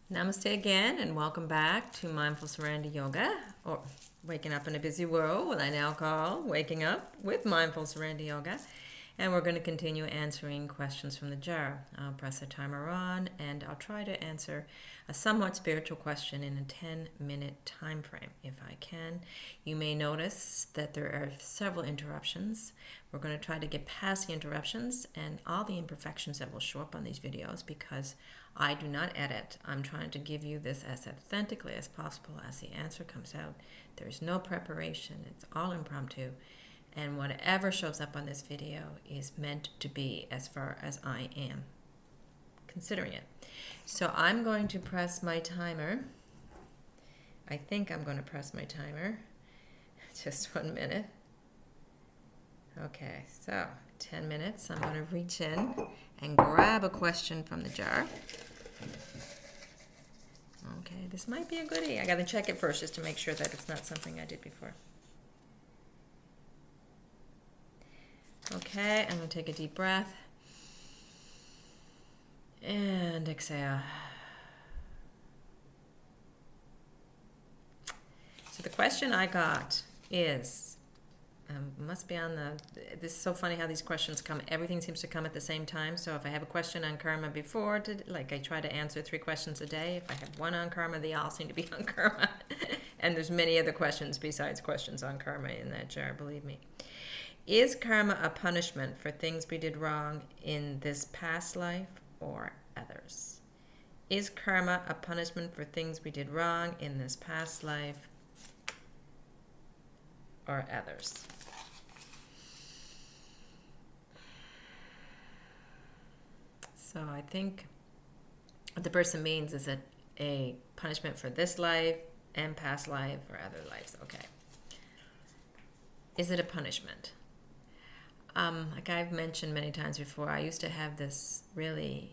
Namaste again, and welcome back to Mindful Surrender Yoga, or Waking Up in a Busy World, what I now call Waking Up with Mindful Surrender Yoga. And we're going to continue answering questions from the jar. I'll press the timer on, and I'll try to answer a somewhat spiritual question in a 10-minute time frame, if I can. You may notice that there are several interruptions. We're going to try to get past the interruptions and all the imperfections that will show up on these videos because I do not edit. I'm trying to give you this as authentically as possible as the answer comes out. There's no preparation. It's all impromptu. And whatever shows up on this video is meant to be as far as I am considering it. So I'm going to press my timer. I think I'm going to press my timer. Just 1 minute. Okay, so 10 minutes. I'm going to reach in and grab a question from the jar. Okay, this might be a goodie. I got to check it first just to make sure that it's not something I did before. Okay, I'm going to take a deep breath and exhale. So the question I got is, must be on this is so funny how these questions come. Everything seems to come at the same time. So if I have a question on karma before, like I try to answer 3 questions a day. If I have one on karma, they all seem to be on karma. And there's many other questions besides questions on karma in that jar, believe me. Is karma a punishment for things we did wrong in this past life or others? Is karma a punishment for things we did wrong in this past life or others? So I think what the person means is it a punishment for this life and past life or other lives? Okay. Is it a punishment? Like I've mentioned many times before, I used to have this really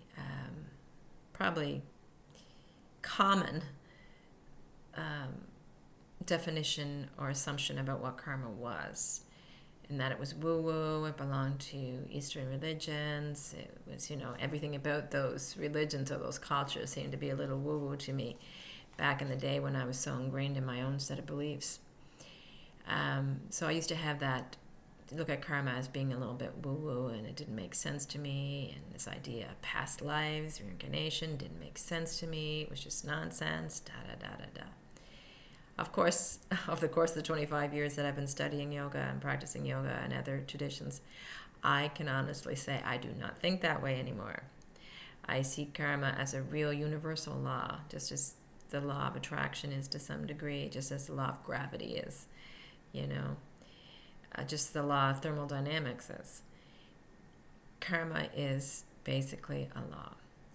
probably common definition or assumption about what karma was, and that it was woo-woo, it belonged to Eastern religions, it was, everything about those religions or those cultures seemed to be a little woo-woo to me back in the day when I was so ingrained in my own set of beliefs. So I used to have that, look at karma as being a little bit woo-woo, and it didn't make sense to me, and this idea of past lives, reincarnation didn't make sense to me, it was just nonsense, da-da-da-da-da. Of course, over the course of the 25 years that I've been studying yoga and practicing yoga and other traditions, I can honestly say I do not think that way anymore. I see karma as a real universal law, just as the law of attraction is to some degree, just as the law of gravity is, just the law of thermodynamics is. Karma is basically a law,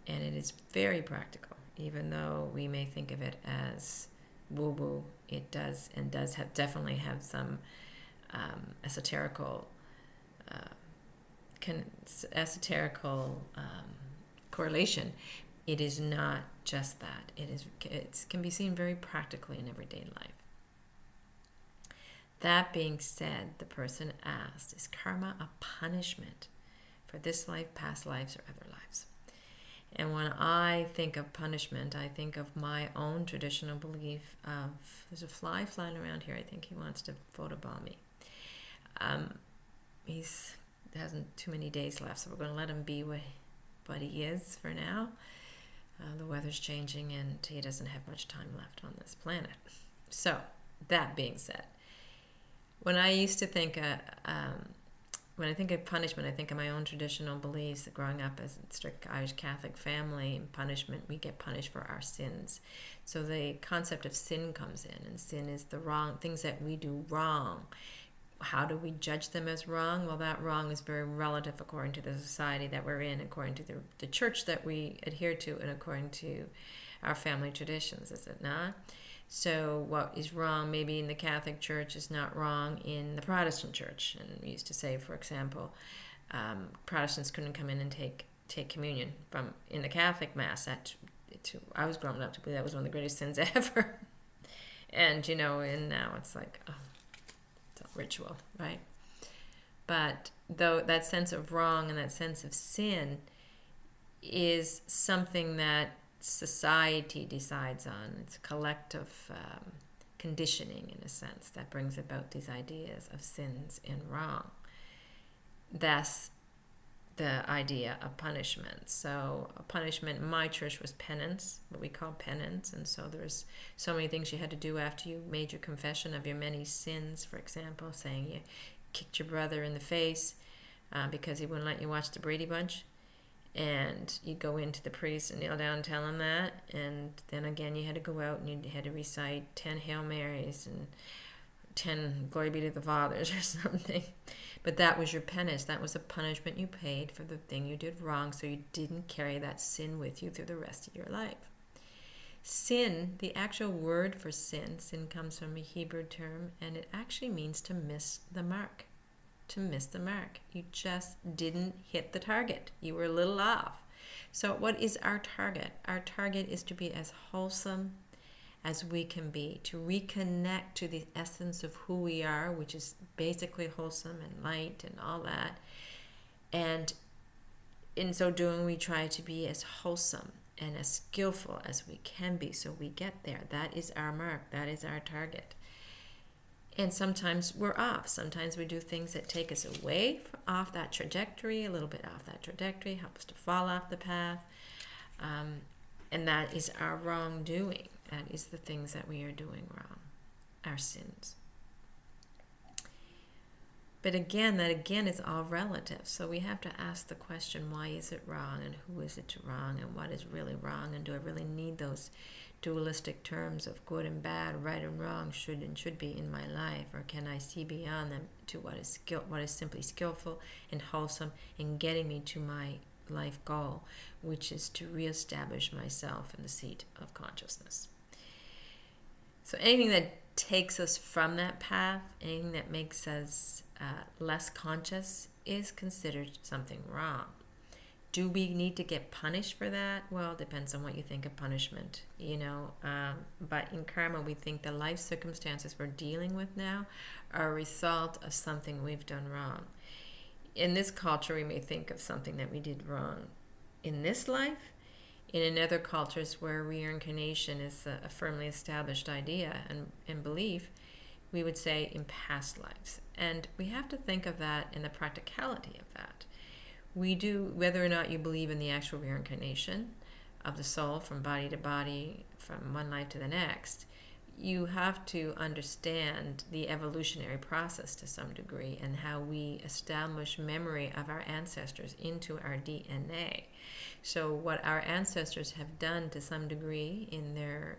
and it is very practical, even though we may think of it as woo-woo. It does definitely have some esoterical correlation. It is not just that. It can be seen very practically in everyday life. That being said, the person asked, is karma a punishment for this life, past lives, or other lives? And when I think of punishment, I think of my own traditional belief of, there's a fly flying around here. I think he wants to photobomb me. He hasn't too many days left, so we're going to let him be what he is for now. The weather's changing, and he doesn't have much time left on this planet. So, that being said, when I used to think when I think of punishment, I think of my own traditional beliefs. Growing up as a strict Irish Catholic family, punishment, we get punished for our sins. So the concept of sin comes in, and sin is the wrong things that we do wrong. How do we judge them as wrong? Well, that wrong is very relative according to the society that we're in, according to the church that we adhere to, and according to our family traditions, is it not? So what is wrong maybe in the Catholic Church is not wrong in the Protestant Church. And we used to say, for example, Protestants couldn't come in and take communion in the Catholic Mass. I was growing up to believe that was one of the greatest sins ever. And, and now it's like, it's a ritual, right? But though that sense of wrong and that sense of sin is something that society decides on. It's a collective conditioning, in a sense, that brings about these ideas of sins and wrong. That's the idea of punishment. So a punishment in my church was penance, what we call penance. And so there's so many things you had to do after you made your confession of your many sins. For example, saying you kicked your brother in the face because he wouldn't let you watch the Brady Bunch. And you'd go into the priest and kneel down and tell him that. And then again, you had to go out and you had to recite 10 Hail Marys and 10 Glory be to the Fathers or something. But that was your penance. That was a punishment you paid for the thing you did wrong, so you didn't carry that sin with you through the rest of your life. Sin, the actual word for sin comes from a Hebrew term, and it actually means to miss the mark. To miss the mark. You just didn't hit the target. You were a little off. So what is our target? Our target is to be as wholesome as we can be, to reconnect to the essence of who we are, which is basically wholesome and light and all that. And in so doing, we try to be as wholesome and as skillful as we can be, so we get there. That is our mark. That is our target. And sometimes we're off. Sometimes we do things that take us away off that trajectory, a little bit off that trajectory, help us to fall off the path. And that is our wrongdoing. That is the things that we are doing wrong, our sins. But again, that again is all relative. So we have to ask the question, why is it wrong, and who is it wrong, and what is really wrong, and do I really need those dualistic terms of good and bad, right and wrong, should and should be in my life, or can I see beyond them to what is simply skillful and wholesome in getting me to my life goal, which is to reestablish myself in the seat of consciousness. So anything that takes us from that path, anything that makes us less conscious, is considered something wrong. Do we need to get punished for that? Well, it depends on what you think of punishment, but in karma, we think the life circumstances we're dealing with now are a result of something we've done wrong. In this culture, we may think of something that we did wrong in this life. In other cultures where reincarnation is a firmly established idea and belief, we would say in past lives. And we have to think of that in the practicality of that. We do, whether or not you believe in the actual reincarnation of the soul from body to body, from one life to the next, you have to understand the evolutionary process to some degree and how we establish memory of our ancestors into our DNA. So what our ancestors have done to some degree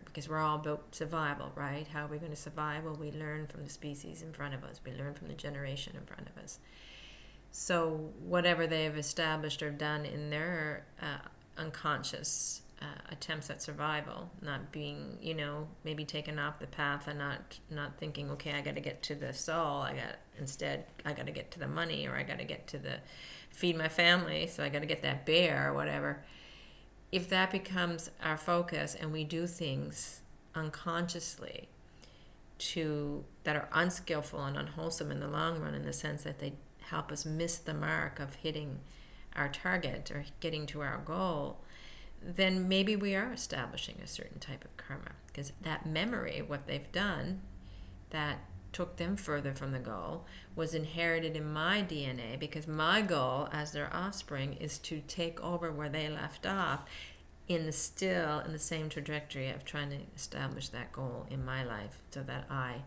because we're all about survival, right? How are we going to survive? Well, we learn from the species in front of us. We learn from the generation in front of us. So whatever they have established or done in their unconscious attempts at survival, not being, maybe taken off the path and not thinking, okay, I got to get to the soul. I got to get to the money, or I got to get to feed my family, so I got to get that bear or whatever. If that becomes our focus and we do things unconsciously that are unskillful and unwholesome in the long run, in the sense that they help us miss the mark of hitting our target or getting to our goal, then maybe we are establishing a certain type of karma, because that memory, what they've done, that took them further from the goal, was inherited in my DNA, because my goal as their offspring is to take over where they left off in the same trajectory of trying to establish that goal in my life, so that I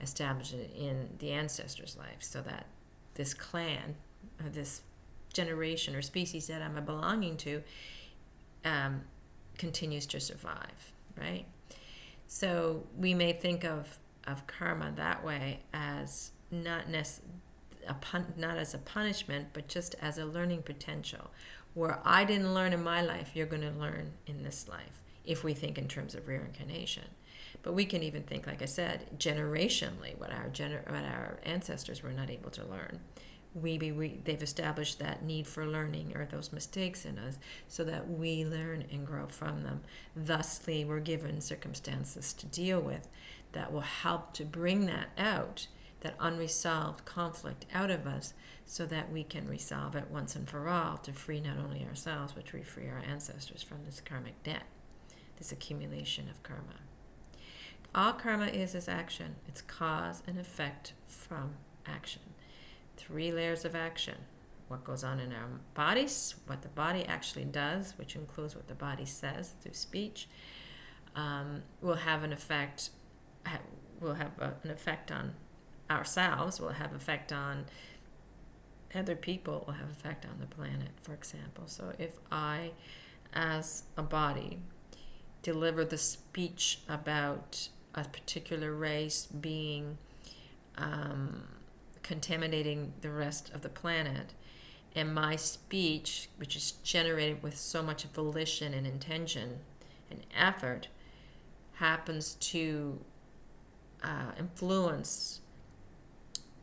establish it in the ancestors' life, so that this clan or this generation or species that I'm belonging to continues to survive, right? So we may think of karma that way, as not as a punishment, but just as a learning potential. Where I didn't learn in my life, you're going to learn in this life, if we think in terms of reincarnation. But we can even think, like I said, generationally, what our ancestors were not able to learn. They've established that need for learning, or those mistakes in us, so that we learn and grow from them. Thusly, we're given circumstances to deal with that will help to bring that out, that unresolved conflict out of us, so that we can resolve it once and for all, to free not only ourselves, but to free our ancestors from this karmic debt. this accumulation of karma. All karma is action. It's cause and effect from action. 3 layers of action. What goes on in our bodies, what the body actually does, which includes what the body says through speech, will have an effect. Will have an effect on ourselves. Will have effect on other people. Will have effect on the planet, for example. So if I, as a body, deliver the speech about a particular race being contaminating the rest of the planet, and my speech, which is generated with so much volition and intention and effort, happens to influence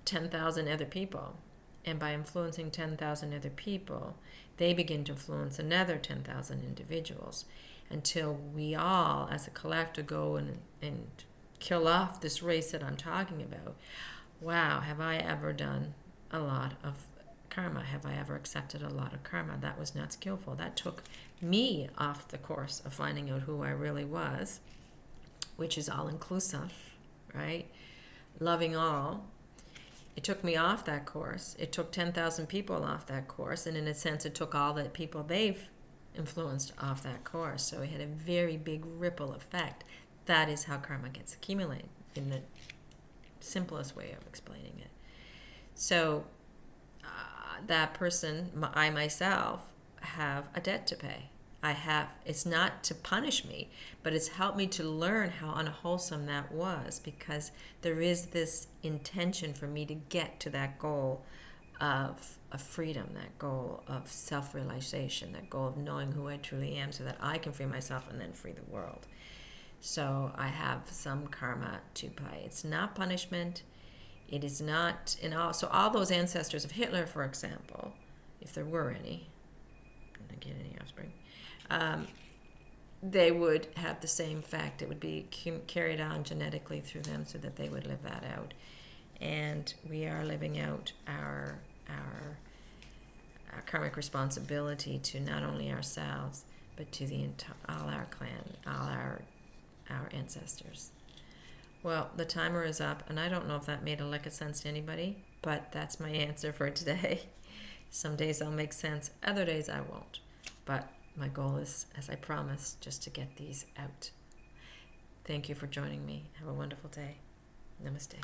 10,000 other people, and by influencing 10,000 other people, they begin to influence another 10,000 individuals, until we all, as a collective, go and kill off this race that I'm talking about. Wow, have I ever done a lot of karma? Have I ever accepted a lot of karma? That was not skillful. That took me off the course of finding out who I really was, which is all-inclusive, right? Loving all. It took me off that course. It took 10,000 people off that course, and in a sense, it took all the people they've influenced off that course. So it had a very big ripple effect. That is how karma gets accumulated, in the simplest way of explaining it. So that person, I myself, have a debt to pay. It's not to punish me, but it's helped me to learn how unwholesome that was, because there is this intention for me to get to that goal of freedom, that goal of self-realization, that goal of knowing who I truly am, so that I can free myself and then free the world. So I have some karma to pay. It's not punishment. It is not, so all those ancestors of Hitler, for example, if there were any, I didn't get any offspring, they would have the same fact. It would be carried on genetically through them, so that they would live that out. And we are living out our karmic responsibility to not only ourselves, but to all our clan, all our ancestors. Well, the timer is up, and I don't know if that made a lick of sense to anybody, but that's my answer for today. Some days I'll make sense, other days I won't. But my goal is, as I promised, just to get these out. Thank you for joining me. Have a wonderful day. Namaste.